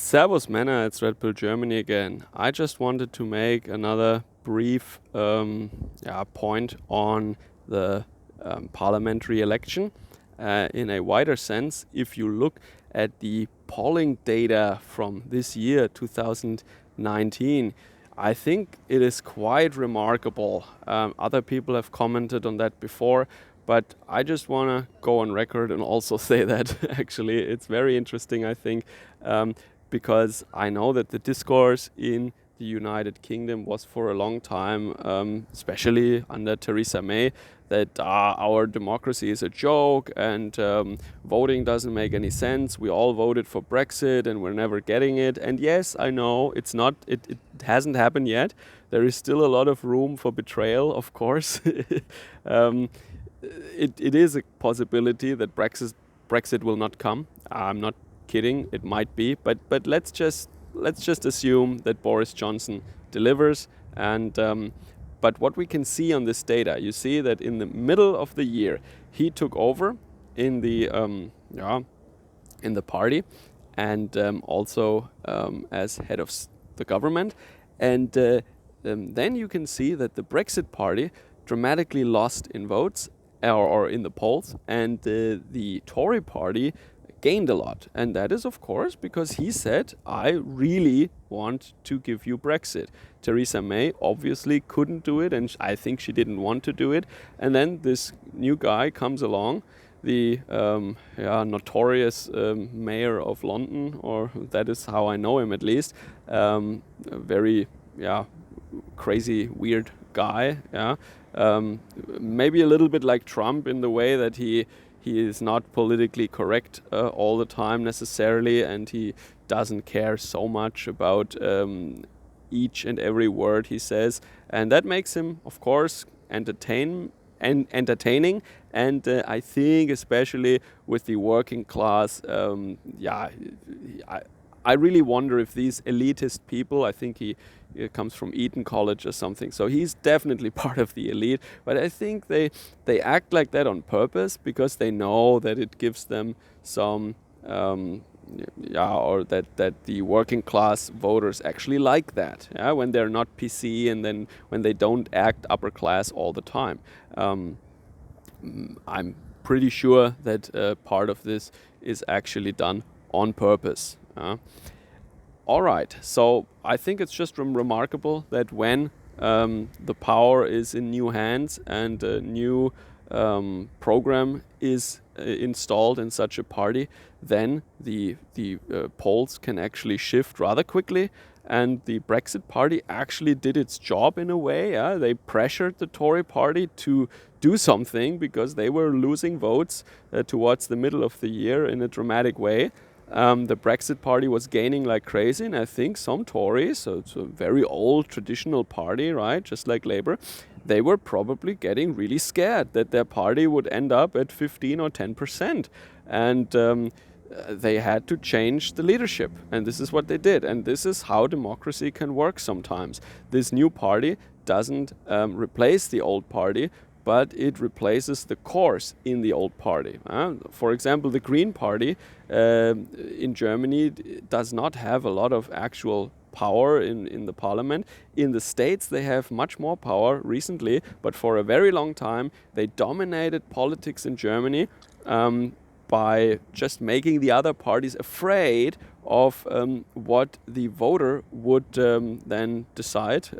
Servus Männer, it's Red Bull Germany again. I just wanted to make another brief point on the parliamentary election in a wider sense. If you look at the polling data from this year, 2019, I think it is quite remarkable. Other people have commented on that before, but I just want to go on record and also say that actually it's very interesting, I think, because I know that the discourse in the United Kingdom was for a long time, especially under Theresa May, that our democracy is a joke and voting doesn't make any sense. We all voted for Brexit and we're never getting it. And yes, I know it hasn't happened yet. There is still a lot of room for betrayal, of course. It is a possibility that Brexit will not come. I'm not kidding, it might be, but let's just assume that Boris Johnson delivers. And but what we can see on this data, you see that in the middle of the year he took over in the party and also as head of the government, and then you can see that the Brexit Party dramatically lost in votes or in the polls, and the Tory Party gained a lot. And that is, of course, because he said, I really want to give you Brexit. Theresa May obviously couldn't do it, and I think she didn't want to do it. And then this new guy comes along, the notorious mayor of London, or that is how I know him at least, a very crazy, weird guy. Maybe a little bit like Trump in the way that he is not politically correct all the time necessarily, and he doesn't care so much about each and every word he says, and that makes him, of course, entertaining. And I think especially with the working class, I really wonder if these elitist people, I think he comes from Eton College or something, so he's definitely part of the elite, but I think they act like that on purpose because they know that it gives them some, or that the working class voters actually like that, when they're not PC and then when they don't act upper class all the time. I'm pretty sure that part of this is actually done on purpose. All right, so I think it's just remarkable that when the power is in new hands and a new program is installed in such a party, then the polls can actually shift rather quickly. And the Brexit Party actually did its job in a way. They pressured the Tory Party to do something because they were losing votes towards the middle of the year in a dramatic way. The Brexit Party was gaining like crazy, and I think some Tories, so it's a very old traditional party, right, just like Labour, they were probably getting really scared that their party would end up at 15 or 10%. And they had to change the leadership, and this is what they did. And this is how democracy can work sometimes. This new party doesn't replace the old party, but it replaces the course in the old party. For example, the Green Party in Germany does not have a lot of actual power in the parliament. In the States, they have much more power recently, but for a very long time, they dominated politics in Germany by just making the other parties afraid of what the voter would then decide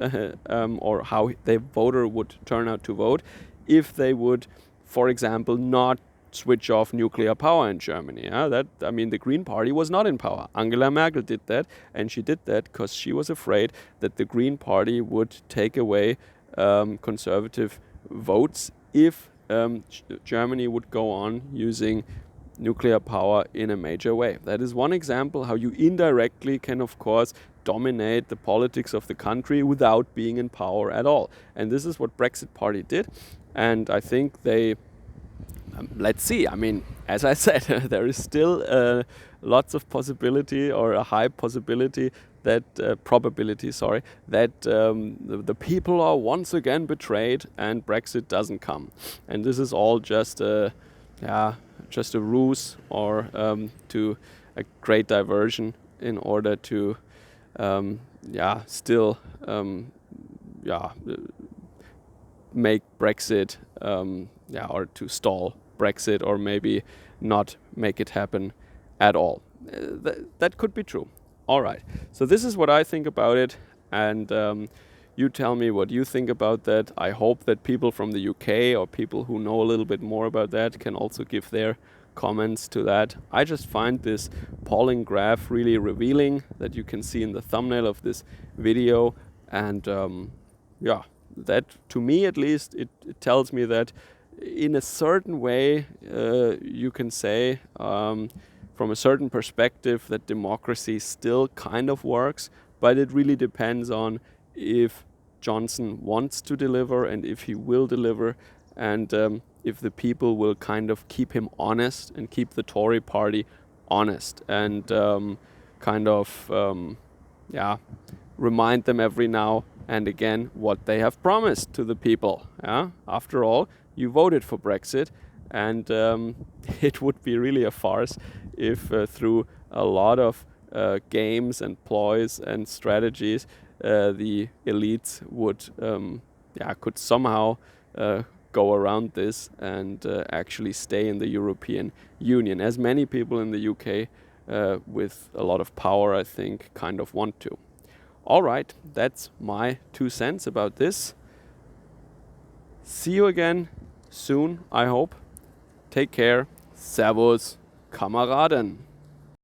or how the voter would turn out to vote if they would, for example, not switch off nuclear power in Germany. The Green Party was not in power. Angela Merkel did that, and she did that because she was afraid that the Green Party would take away conservative votes if Germany would go on using nuclear power in a major way. That is one example how you indirectly can, of course, dominate the politics of the country without being in power at all. And this is what Brexit Party did. And I think they, let's see, as I said, there is still lots of possibility, or a high possibility that probability, that the people are once again betrayed and Brexit doesn't come. And this is all just a ruse or to a great diversion in order to still make Brexit or to stall Brexit, or maybe not make it happen at all. That could be true. All right. So this is what I think about it, and you tell me what you think about that. I hope that people from the UK or people who know a little bit more about that can also give their comments to that. I just find this polling graph really revealing, that you can see in the thumbnail of this video, and that, to me at least, it tells me that in a certain way you can say from a certain perspective that democracy still kind of works, but it really depends on if Johnson wants to deliver and if he will deliver, and if the people will kind of keep him honest and keep the Tory party honest, and remind them every now and again what they have promised to the people. After all, you voted for Brexit, and it would be really a farce if through a lot of games and ploys and strategies the elites would could somehow go around this and actually stay in the European Union, as many people in the UK with a lot of power, I think, kind of want to. All right, that's my 2 cents about this. See you again soon, I hope. Take care. Servus, Kameraden.